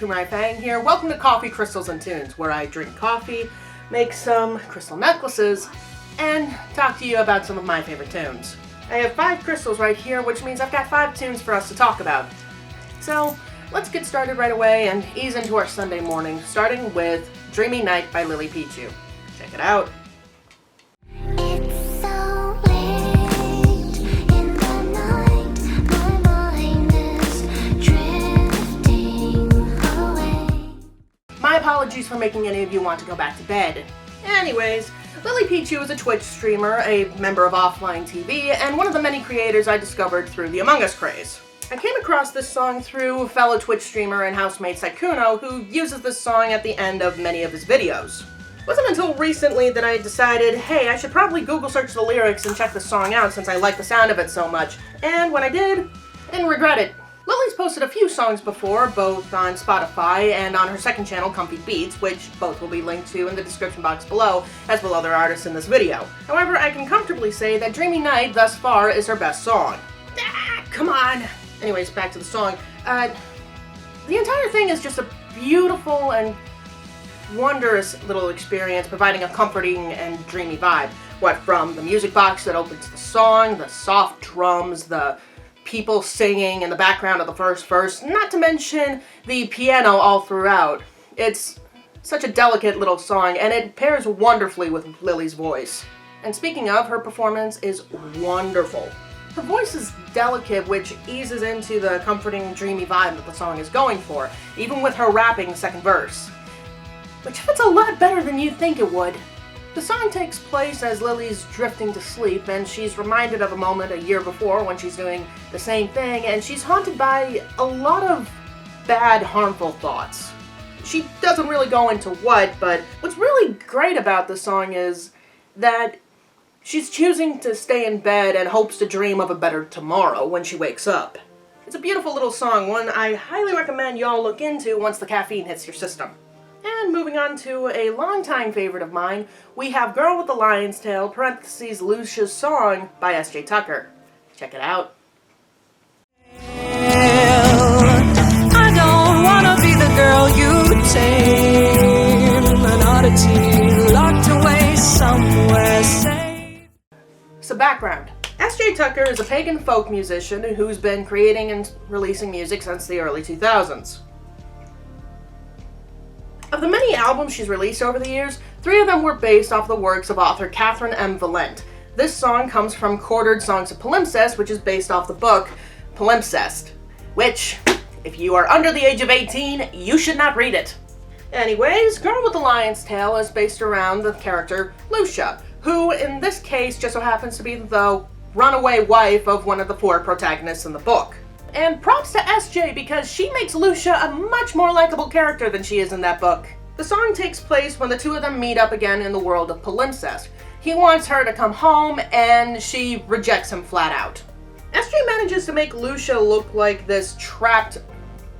Fang here. Welcome to Coffee, Crystals, and Tunes, where I drink coffee, make some crystal necklaces, and talk to you about some of my favorite tunes. I have 5 crystals right here, which means I've got 5 tunes for us to talk about. So, let's get started right away and ease into our Sunday morning, starting with Dreamy Night by LilyPichu. Check it out. My apologies for making any of you want to go back to bed. Anyways, LilyPichu is a Twitch streamer, a member of Offline TV, and one of the many creators I discovered through the Among Us craze. I came across this song through fellow Twitch streamer and housemate Saikuno, who uses this song at the end of many of his videos. It wasn't until recently that I decided, hey, I should probably Google search the lyrics and check the song out since I like the sound of it so much, and when I did, I didn't regret it. Lily's posted a few songs before, both on Spotify and on her second channel, Comfy Beats, which both will be linked to in the description box below, as will other artists in this video. However, I can comfortably say that Dreamy Night, thus far, is her best song. Come on! Anyways, back to the song. The entire thing is just a beautiful and wondrous little experience, providing a comforting and dreamy vibe. What from the music box that opens the song, the soft drums, the people singing in the background of the first verse, not to mention the piano all throughout. It's such a delicate little song, and it pairs wonderfully with Lily's voice. And speaking of, her performance is wonderful. Her voice is delicate, which eases into the comforting, dreamy vibe that the song is going for, even with her rapping the second verse, which fits a lot better than you'd think it would. The song takes place as Lily's drifting to sleep, and she's reminded of a moment a year before when she's doing the same thing, and she's haunted by a lot of bad, harmful thoughts. She doesn't really go into what, but what's really great about the song is that she's choosing to stay in bed and hopes to dream of a better tomorrow when she wakes up. It's a beautiful little song, one I highly recommend y'all look into once the caffeine hits your system. And moving on to a longtime favorite of mine, we have Girl with the Lion's Tail, parentheses, Lucia's Song by S.J. Tucker. Check it out. I don't wanna be the girl you tame, an oddity locked away somewhere safe. So background. S.J. Tucker is a pagan folk musician who's been creating and releasing music since the early 2000s. Of the many albums she's released over the years, 3 of them were based off the works of author Catherine M. Valente. This song comes from Quartered Songs of Palimpsest, which is based off the book Palimpsest, which, if you are under the age of 18, you should not read it. Anyways, Girl with the Lion's Tail is based around the character Lucia, who in this case just so happens to be the runaway wife of one of the 4 protagonists in the book. And props to SJ because she makes Lucia a much more likable character than she is in that book. The song takes place when the 2 of them meet up again in the world of Palimpsest. He wants her to come home and she rejects him flat out. SJ manages to make Lucia look like this trapped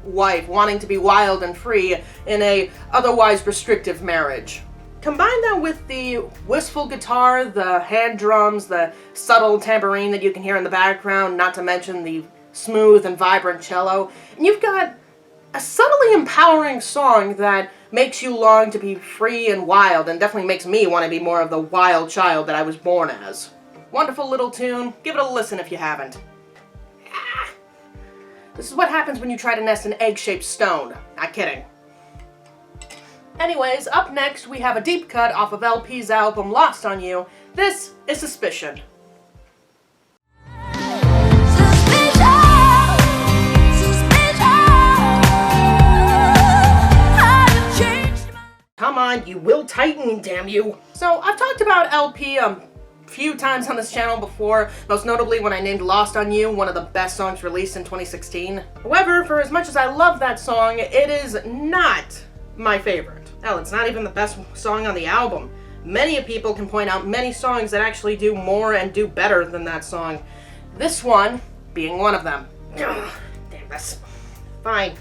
wife wanting to be wild and free in a otherwise restrictive marriage. Combine that with the wistful guitar, the hand drums, the subtle tambourine that you can hear in the background, not to mention the smooth and vibrant cello, and you've got a subtly empowering song that makes you long to be free and wild, and definitely makes me want to be more of the wild child that I was born as. Wonderful little tune. Give it a listen if you haven't. This is what happens when you try to nest an egg-shaped stone. Not kidding. Anyways, up next we have a deep cut off of LP's album Lost on You. This is Suspicion. Come on, you will tighten, damn you. So, I've talked about LP a few times on this channel before, most notably when I named Lost on You one of the best songs released in 2016. However, for as much as I love that song, it is not my favorite. Hell, it's not even the best song on the album. Many people can point out many songs that actually do more and do better than that song. This one being one of them. Ugh, damn this. Fine.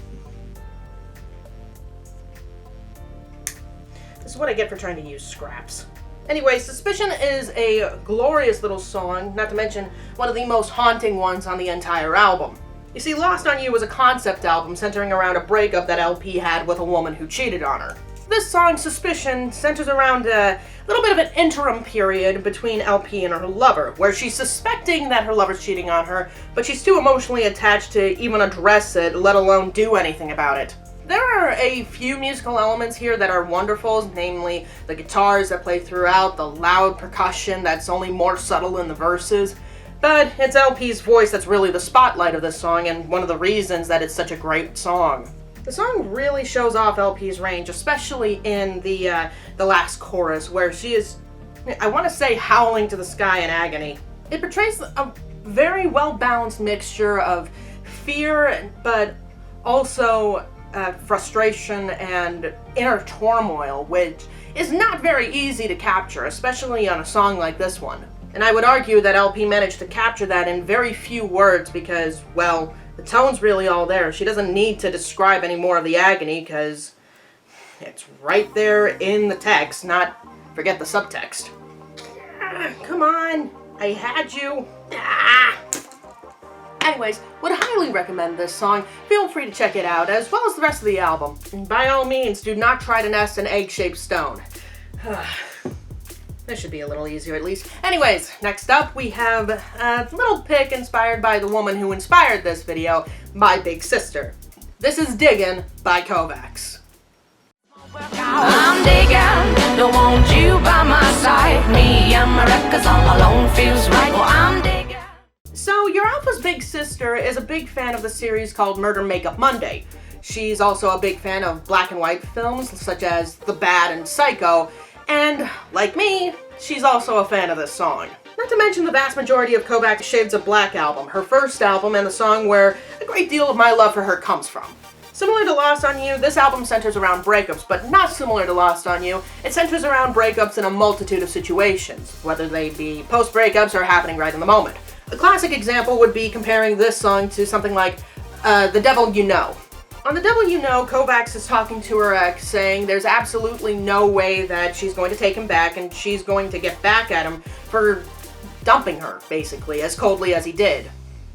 This is what I get for trying to use scraps. Anyway, Suspicion is a glorious little song, not to mention one of the most haunting ones on the entire album. You see, Lost on You was a concept album centering around a breakup that LP had with a woman who cheated on her. This song, Suspicion, centers around a little bit of an interim period between LP and her lover, where she's suspecting that her lover's cheating on her, but she's too emotionally attached to even address it, let alone do anything about it. There are a few musical elements here that are wonderful, namely the guitars that play throughout, the loud percussion that's only more subtle in the verses, but it's LP's voice that's really the spotlight of this song and one of the reasons that it's such a great song. The song really shows off LP's range, especially in the last chorus, where she is, I want to say, howling to the sky in agony. It portrays a very well-balanced mixture of fear, but also frustration and inner turmoil, which is not very easy to capture, especially on a song like this one. And I would argue that LP managed to capture that in very few words because, well, the tone's really all there. She doesn't need to describe any more of the agony because it's right there in the text, not forget the subtext. Come on, I had you. Anyways, would highly recommend this song. Feel free to check it out, as well as the rest of the album. And by all means, do not try to nest an egg-shaped stone. This should be a little easier at least. Anyways, next up we have a little pic inspired by the woman who inspired this video, my big sister. This is Diggin' by KOVACS. I'm digging, don't want you by my side. Me and my records all alone feels right. Well, I'm digging. So, your Alpha's big sister is a big fan of the series called Murder Makeup Monday. She's also a big fan of black and white films such as The Bad and Psycho, and, like me, she's also a fan of this song. Not to mention the vast majority of KOVACS' Shades of Black album, her first album and the song where a great deal of my love for her comes from. Similar to Lost on You, this album centers around breakups, but not similar to Lost on You. It centers around breakups in a multitude of situations, whether they be post-breakups or happening right in the moment. A classic example would be comparing this song to something like The Devil You Know. On The Devil You Know, KOVACS is talking to her ex, saying there's absolutely no way that she's going to take him back and she's going to get back at him for dumping her, basically, as coldly as he did.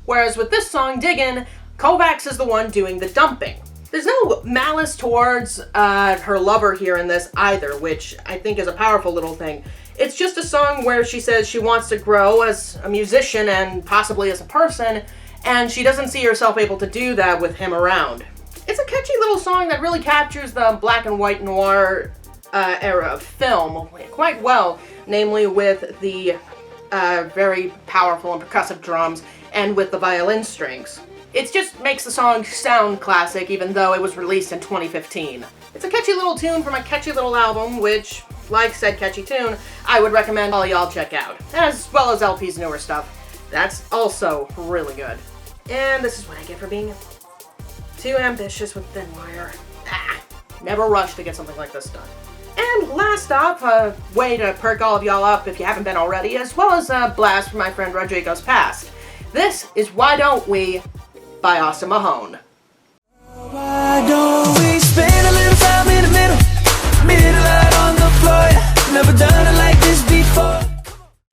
Whereas with this song, Diggin', KOVACS is the one doing the dumping. There's no malice towards her lover here in this either, which I think is a powerful little thing. It's just a song where she says she wants to grow as a musician and possibly as a person, and she doesn't see herself able to do that with him around. It's a catchy little song that really captures the black and white noir era of film quite well, namely with the very powerful and percussive drums and with the violin strings. It just makes the song sound classic even though it was released in 2015. It's a catchy little tune from a catchy little album which, like said catchy tune, I would recommend all y'all check out, as well as LP's newer stuff. That's also really good. And this is what I get for being too ambitious with thin wire. Never rush to get something like this done. And last up, a way to perk all of y'all up if you haven't been already, as well as a blast from my friend Rodrigo's past. This is Why Don't We by Mahone. Why don't we spend a little time in the middle out on the floor, never done it like this before.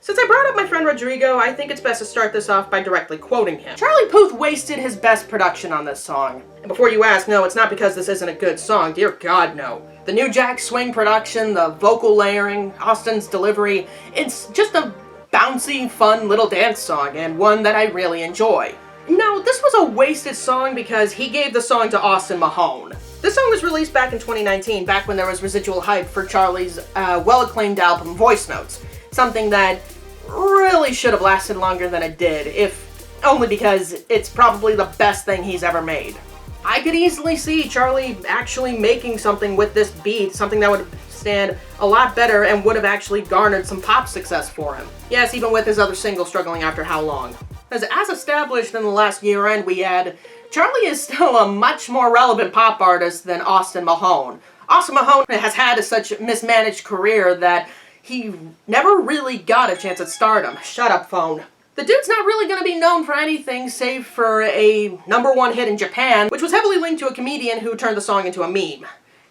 Since I brought up my friend Rodrigo, I think it's best to start this off by directly quoting him. Charlie Puth wasted his best production on this song. And before you ask, no, it's not because this isn't a good song, dear God, no. The New Jack Swing production, the vocal layering, Austin's delivery, it's just a bouncy, fun little dance song, and one that I really enjoy. No, this was a wasted song because he gave the song to Austin Mahone. This song was released back in 2019, back when there was residual hype for Charlie's well-acclaimed album Voice Notes. Something that really should have lasted longer than it did, if only because it's probably the best thing he's ever made. I could easily see Charlie actually making something with this beat, something that would stand a lot better and would have actually garnered some pop success for him. Yes, even with his other single struggling after How Long. As established in the last year end we had, Charlie is still a much more relevant pop artist than Austin Mahone. Austin Mahone has had such a mismanaged career that he never really got a chance at stardom. Shut up, phone. The dude's not really going to be known for anything save for a #1 hit in Japan, which was heavily linked to a comedian who turned the song into a meme.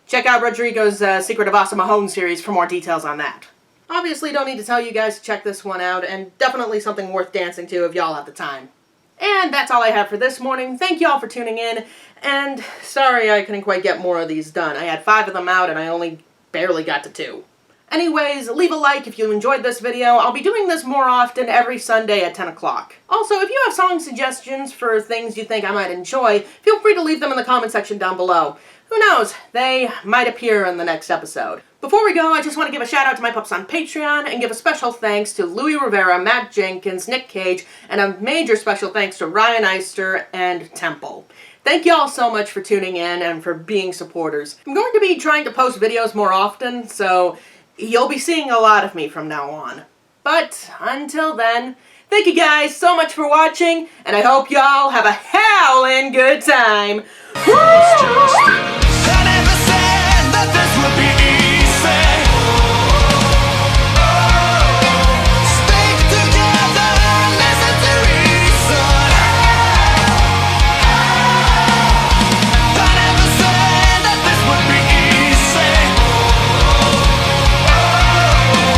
Check out Rodrigo's Secret of Austin Mahone series for more details on that. Obviously, don't need to tell you guys to check this one out, and definitely something worth dancing to if y'all have the time. And that's all I have for this morning. Thank you all for tuning in, and sorry I couldn't quite get more of these done. I had 5 of them out and I only barely got to 2. Anyways, leave a like if you enjoyed this video. I'll be doing this more often every Sunday at 10 o'clock. Also, if you have song suggestions for things you think I might enjoy, feel free to leave them in the comment section down below. Who knows, they might appear in the next episode. Before we go, I just want to give a shout out to my pups on Patreon and give a special thanks to Louis Rivera, Matt Jenkins, Nick Cage, and a major special thanks to Ryan Eister and Temple. Thank you all so much for tuning in and for being supporters. I'm going to be trying to post videos more often, so you'll be seeing a lot of me from now on. But until then, thank you guys so much for watching, and I hope y'all have a howlin' good time. Woo!